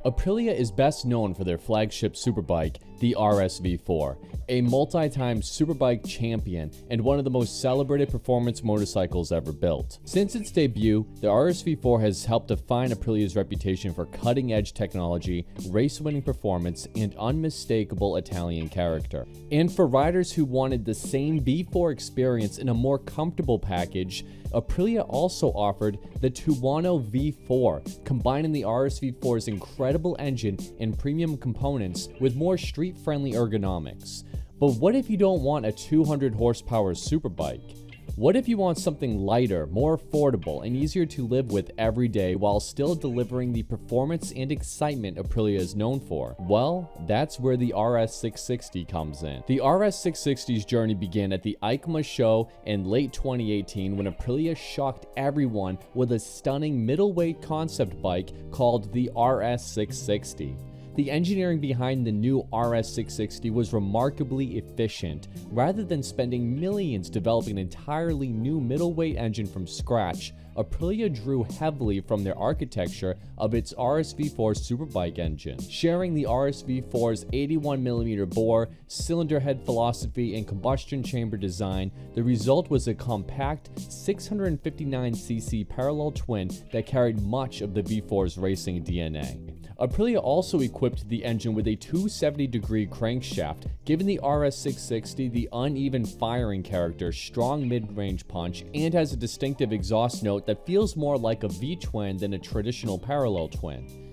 Aprilia is best known for their flagship superbike, the RS V4, a multi-time superbike champion and one of the most celebrated performance motorcycles ever built. Since its debut, the RS V4 has helped define Aprilia's reputation for cutting-edge technology, race-winning performance, and unmistakable Italian character. And for riders who wanted the same V4 experience in a more comfortable package, Aprilia also offered the Tuono V4, combining the RS V4's incredible engine and premium components with more street-friendly ergonomics. But what if you don't want a 200 horsepower superbike? What if you want something lighter, more affordable, and easier to live with every day while still delivering the performance and excitement Aprilia is known for? Well, that's where the RS660 comes in. The RS660's journey began at the EICMA show in late 2018 when Aprilia shocked everyone with a stunning middleweight concept bike called the RS660. The engineering behind the new RS660 was remarkably efficient. Rather than spending millions developing an entirely new middleweight engine from scratch, Aprilia drew heavily from their architecture of its RS V4 superbike engine. Sharing the RS V4's 81mm bore, cylinder head philosophy, and combustion chamber design, the result was a compact 659cc parallel twin that carried much of the V4's racing DNA. Aprilia also equipped the engine with a 270-degree crankshaft, giving the RS660 the uneven firing character, strong mid-range punch, and has a distinctive exhaust note that feels more like a V-twin than a traditional parallel twin.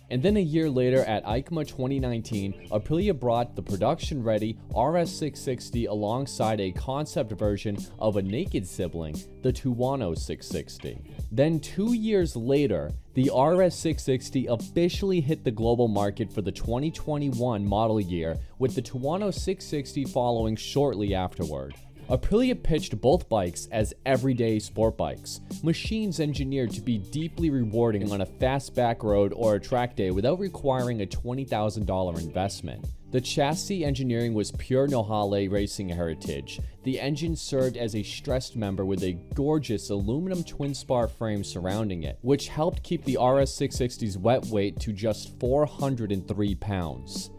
And then a year later at EICMA 2019, Aprilia brought the production-ready RS660 alongside a concept version of a naked sibling, the Tuono 660. Then 2 years later, the RS660 officially hit the global market for the 2021 model year, with the Tuono 660 following shortly afterward. Aprilia pitched both bikes as everyday sport bikes, machines engineered to be deeply rewarding on a fast back road or a track day without requiring a $20,000 investment. The chassis engineering was pure Nohale racing heritage. The engine served as a stressed member with a gorgeous aluminum twin-spar frame surrounding it, which helped keep the RS660's wet weight to just 403 pounds.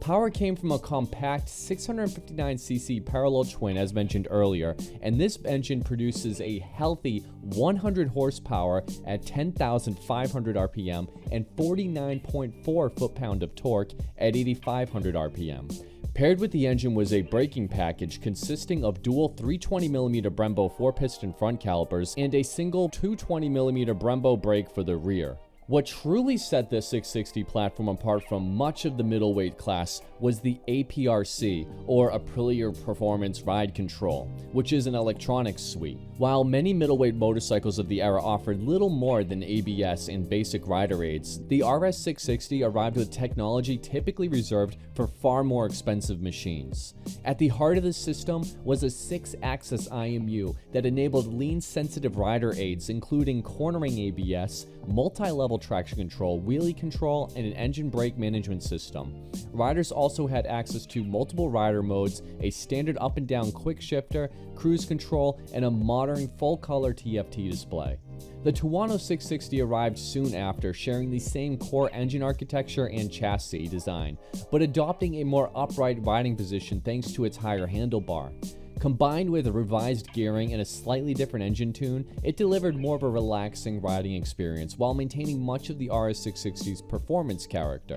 Power came from a compact 659cc parallel twin as mentioned earlier, and this engine produces a healthy 100 horsepower at 10,500 RPM and 49.4 foot-pound of torque at 8,500 RPM. Paired with the engine was a braking package consisting of dual 320mm Brembo 4-piston front calipers and a single 220mm Brembo brake for the rear. What truly set the 660 platform apart from much of the middleweight class was the APRC, or Aprilia Performance Ride Control, which is an electronics suite. While many middleweight motorcycles of the era offered little more than ABS and basic rider aids, the RS660 arrived with technology typically reserved for far more expensive machines. At the heart of the system was a 6-axis IMU that enabled lean-sensitive rider aids including cornering ABS, multi-level traction control, wheelie control, and an engine brake management system. Riders also had access to multiple rider modes, a standard up and down quick shifter, cruise control, and a modern full-color TFT display. The Tuono 660 arrived soon after, sharing the same core engine architecture and chassis design, but adopting a more upright riding position thanks to its higher handlebar. Combined with revised gearing and a slightly different engine tune, it delivered more of a relaxing riding experience while maintaining much of the RS660's performance character.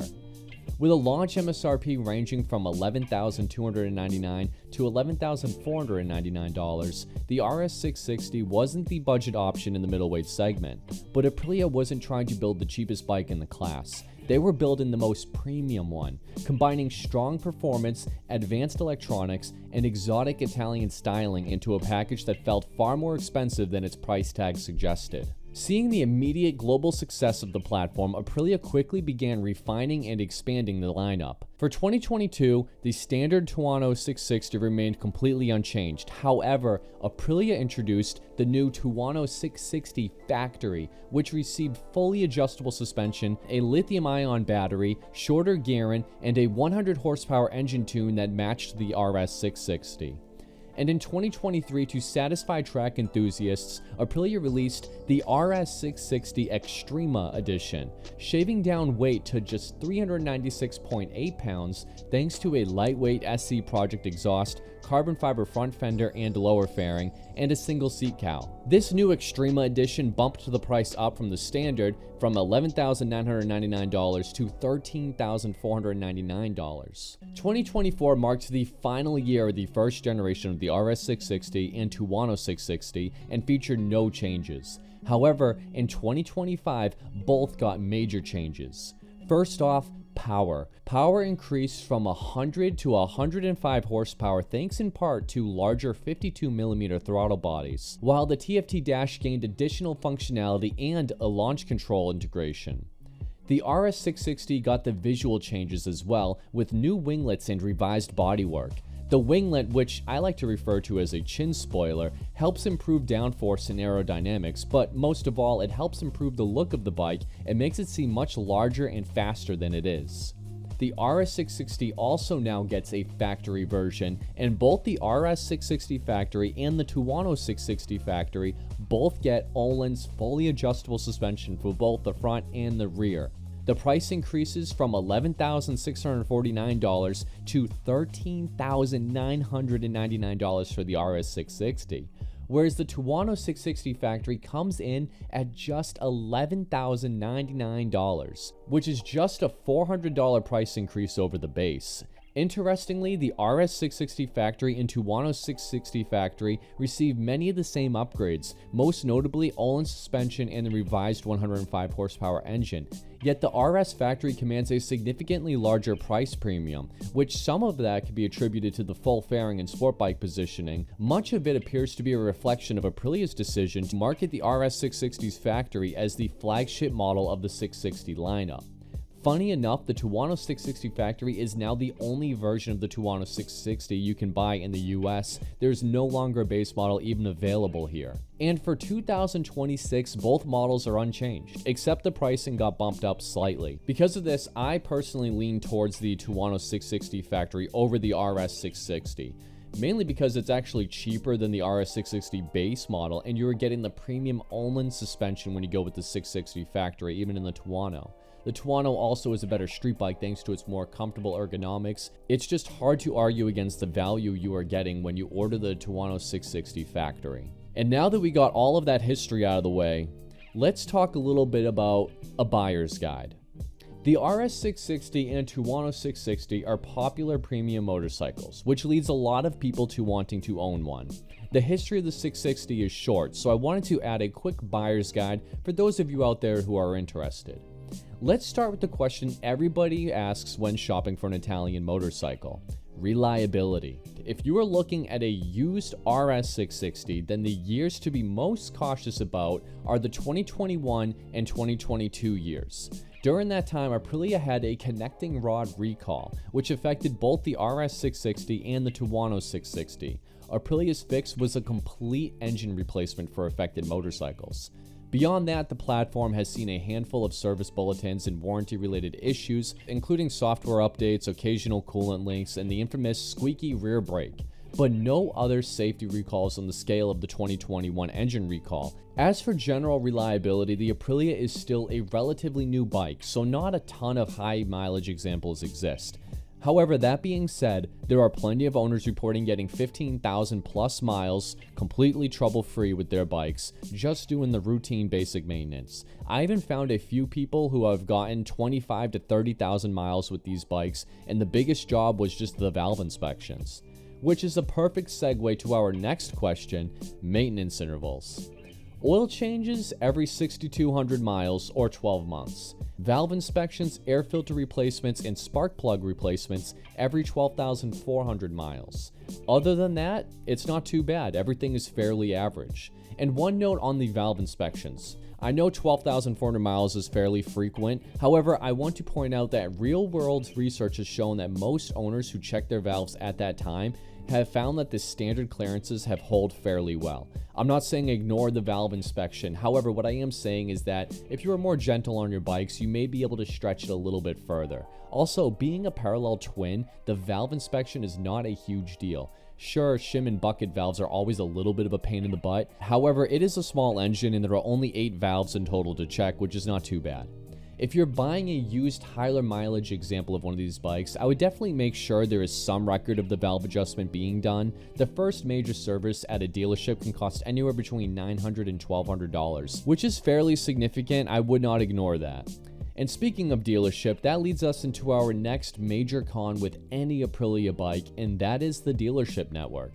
With a launch MSRP ranging from $11,299 to $11,499, the RS660 wasn't the budget option in the middleweight segment, but Aprilia wasn't trying to build the cheapest bike in the class. They were building the most premium one, combining strong performance, advanced electronics, and exotic Italian styling into a package that felt far more expensive than its price tag suggested. Seeing the immediate global success of the platform, Aprilia quickly began refining and expanding the lineup. For 2022, the standard Tuono 660 remained completely unchanged. However, Aprilia introduced the new Tuono 660 Factory, which received fully adjustable suspension, a lithium-ion battery, shorter gearing, and a 100 horsepower engine tune that matched the RS660. And in 2023, to satisfy track enthusiasts, Aprilia released the RS660 Extrema Edition, shaving down weight to just 396.8 pounds thanks to a lightweight SC Project exhaust, carbon fiber front fender and lower fairing, and a single seat cowl. This new Extrema Edition bumped the price up from the standard from $11,999 to $13,499. 2024 marked the final year of the first generation of the RS660 and Tuono 660 and featured no changes. However, in 2025, both got major changes. First off, power. Power increased from 100 to 105 horsepower thanks in part to larger 52mm throttle bodies, while the TFT dash gained additional functionality and a launch control integration. The RS660 got the visual changes as well, with new winglets and revised bodywork. The winglet, which I like to refer to as a chin spoiler, helps improve downforce and aerodynamics, but most of all, it helps improve the look of the bike and makes it seem much larger and faster than it is. The RS660 also now gets a factory version, and both the RS660 Factory and the Tuono 660 Factory both get Öhlins fully adjustable suspension for both the front and the rear. The price increases from $11,649 to $13,999 for the RS660, whereas the Tuono 660 Factory comes in at just $11,099, which is just a $400 price increase over the base. Interestingly, the RS660 Factory and Tuono 660 Factory receive many of the same upgrades, most notably Öhlins suspension and the revised 105 horsepower engine. Yet the RS Factory commands a significantly larger price premium, which some of that could be attributed to the full fairing and sport bike positioning. Much of it appears to be a reflection of Aprilia's decision to market the RS660's Factory as the flagship model of the 660 lineup. Funny enough, the Tuono 660 Factory is now the only version of the Tuono 660 you can buy in the US. There's no longer a base model even available here. And for 2026, both models are unchanged, except the pricing got bumped up slightly. Because of this, I personally lean towards the Tuono 660 Factory over the RS660. Mainly because it's actually cheaper than the RS660 base model, and you're getting the premium Öhlins suspension when you go with the 660 Factory, even in the Tuono. The Tuono also is a better street bike thanks to its more comfortable ergonomics. It's just hard to argue against the value you are getting when you order the Tuono 660 Factory. And now that we got all of that history out of the way, let's talk a little bit about a buyer's guide. The RS660 and Tuono 660 are popular premium motorcycles, which leads a lot of people to wanting to own one. The history of the 660 is short, so I wanted to add a quick buyer's guide for those of you out there who are interested. Let's start with the question everybody asks when shopping for an Italian motorcycle: reliability. If you are looking at a used RS660, then the years to be most cautious about are the 2021 and 2022 years. During that time, Aprilia had a connecting rod recall, which affected both the RS660 and the Tuono 660. Aprilia's fix was a complete engine replacement for affected motorcycles. Beyond that, the platform has seen a handful of service bulletins and warranty-related issues, including software updates, occasional coolant leaks, and the infamous squeaky rear brake, but no other safety recalls on the scale of the 2021 engine recall. As for general reliability, the Aprilia is still a relatively new bike, so not a ton of high mileage examples exist. However, that being said, there are plenty of owners reporting getting 15,000 plus miles completely trouble-free with their bikes, just doing the routine basic maintenance. I even found a few people who have gotten 25 to 30,000 miles with these bikes, and the biggest job was just the valve inspections. Which is a perfect segue to our next question: maintenance intervals. Oil changes every 6,200 miles or 12 months. Valve inspections, air filter replacements, and spark plug replacements every 12,400 miles. Other than that, it's not too bad. Everything is fairly average. And one note on the valve inspections. I know 12,400 miles is fairly frequent. However, I want to point out that real-world research has shown that most owners who check their valves at that time have found that the standard clearances have held fairly well. I'm not saying ignore the valve inspection. However, what I am saying is that if you are more gentle on your bikes, you may be able to stretch it a little bit further. Also, being a parallel twin, the valve inspection is not a huge deal. Sure, shim and bucket valves are always a little bit of a pain in the butt. However, it is a small engine and there are only 8 valves in total to check, which is not too bad. If you're buying a used higher mileage example of one of these bikes, I would definitely make sure there is some record of the valve adjustment being done. The first major service at a dealership can cost anywhere between $900 and $1,200, which is fairly significant. I would not ignore that. And speaking of dealership, that leads us into our next major con with any Aprilia bike, and that is the dealership network.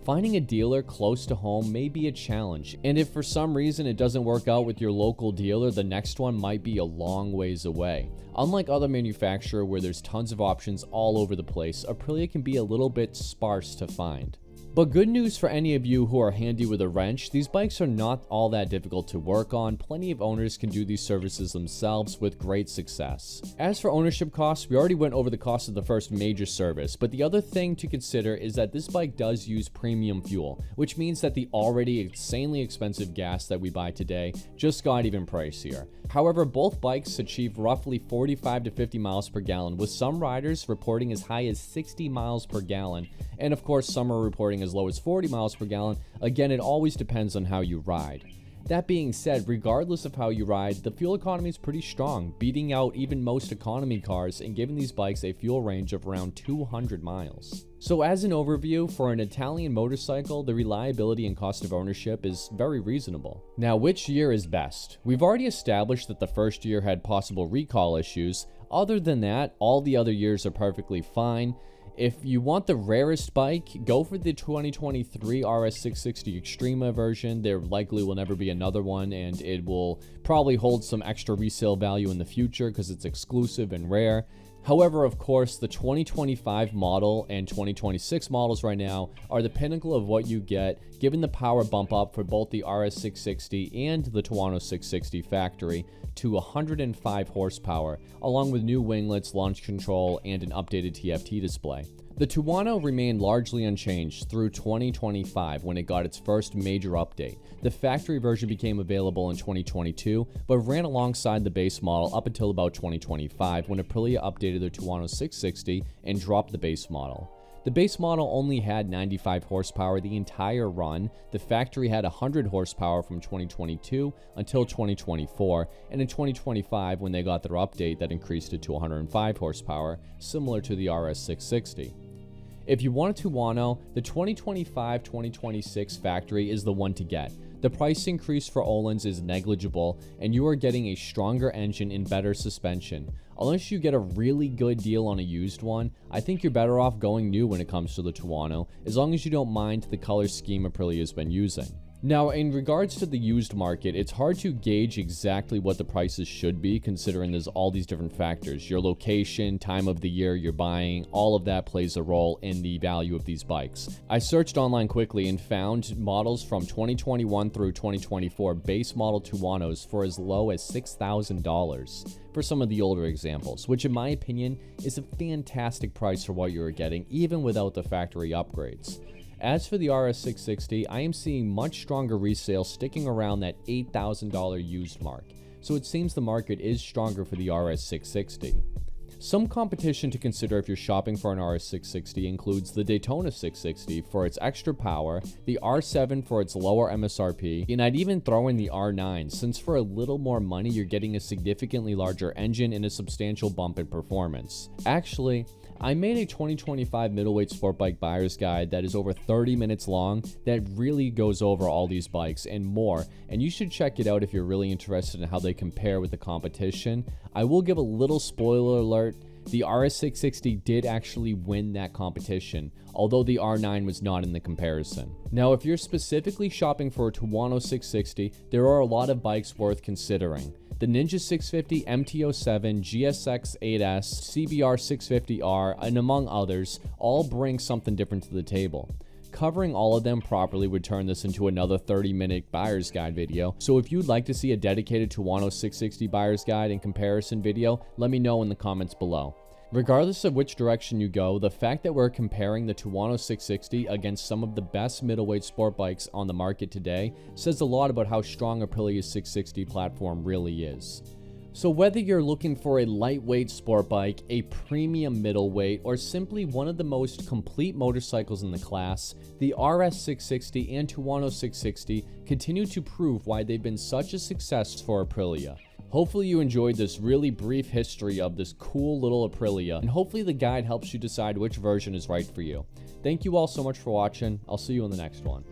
Finding a dealer close to home may be a challenge, and if for some reason it doesn't work out with your local dealer, the next one might be a long ways away. Unlike other manufacturers where there's tons of options all over the place, Aprilia can be a little bit sparse to find. But good news for any of you who are handy with a wrench, these bikes are not all that difficult to work on. Plenty of owners can do these services themselves with great success. As for ownership costs, we already went over the cost of the first major service, but the other thing to consider is that this bike does use premium fuel, which means that the already insanely expensive gas that we buy today just got even pricier. However, both bikes achieve roughly 45 to 50 miles per gallon, with some riders reporting as high as 60 miles per gallon, and of course some are reporting as low as 40 miles per gallon. Again, it always depends on how you ride. That being said, regardless of how you ride, the fuel economy is pretty strong, beating out even most economy cars and giving these bikes a fuel range of around 200 miles. So as an overview, for an Italian motorcycle, the reliability and cost of ownership is very reasonable. Now, which year is best? We've already established that the first year had possible recall issues. Other than that, all the other years are perfectly fine. If you want the rarest bike, go for the 2023 RS660 Extrema version. There likely will never be another one, and it will probably hold some extra resale value in the future because it's exclusive and rare. However, of course, the 2025 model and 2026 models right now are the pinnacle of what you get, given the power bump up for both the RS660 and the Tuono 660 factory to 105 horsepower, along with new winglets, launch control, and an updated TFT display. The Tuono remained largely unchanged through 2025 when it got its first major update. The factory version became available in 2022, but ran alongside the base model up until about 2025 when Aprilia updated their Tuono 660 and dropped the base model. The base model only had 95 horsepower the entire run. The factory had 100 horsepower from 2022 until 2024, and in 2025 when they got their update that increased it to 105 horsepower, similar to the RS660. If you want a Tuono, the 2025-2026 factory is the one to get. The price increase for Öhlins is negligible, and you are getting a stronger engine and better suspension. Unless you get a really good deal on a used one, I think you're better off going new when it comes to the Tuono, as long as you don't mind the color scheme Aprilia has been using. Now, in regards to the used market, it's hard to gauge exactly what the prices should be, considering there's all these different factors. Your location, time of the year you're buying, all of that plays a role in the value of these bikes. I searched online quickly and found models from 2021 through 2024 base model Tuonos for as low as $6,000 for some of the older examples, which in my opinion is a fantastic price for what you're getting, even without the factory upgrades. As for the RS660, I am seeing much stronger resale sticking around that $8,000 used mark, so it seems the market is stronger for the RS660. Some competition to consider if you're shopping for an RS660 includes the Daytona 660 for its extra power, the R7 for its lower MSRP, and I'd even throw in the R9, since for a little more money you're getting a significantly larger engine and a substantial bump in performance. Actually, I made a 2025 middleweight sport bike buyer's guide that is over 30 minutes long that really goes over all these bikes and more, and you should check it out if you're really interested in how they compare with the competition. I will give a little spoiler alert. The RS660 did actually win that competition, although the R9 was not in the comparison. Now, if you're specifically shopping for a Tuono 660, there are a lot of bikes worth considering. The Ninja 650, MT-07, GSX-8S, CBR650R, and among others, all bring something different to the table. Covering all of them properly would turn this into another 30-minute buyer's guide video, so if you'd like to see a dedicated Tuono 660 buyer's guide and comparison video, let me know in the comments below. Regardless of which direction you go, the fact that we're comparing the Tuono 660 against some of the best middleweight sport bikes on the market today says a lot about how strong Aprilia's 660 platform really is. So whether you're looking for a lightweight sport bike, a premium middleweight, or simply one of the most complete motorcycles in the class, the RS660 and Tuono 660 continue to prove why they've been such a success for Aprilia. Hopefully you enjoyed this really brief history of this cool little Aprilia, and hopefully the guide helps you decide which version is right for you. Thank you all so much for watching. I'll see you in the next one.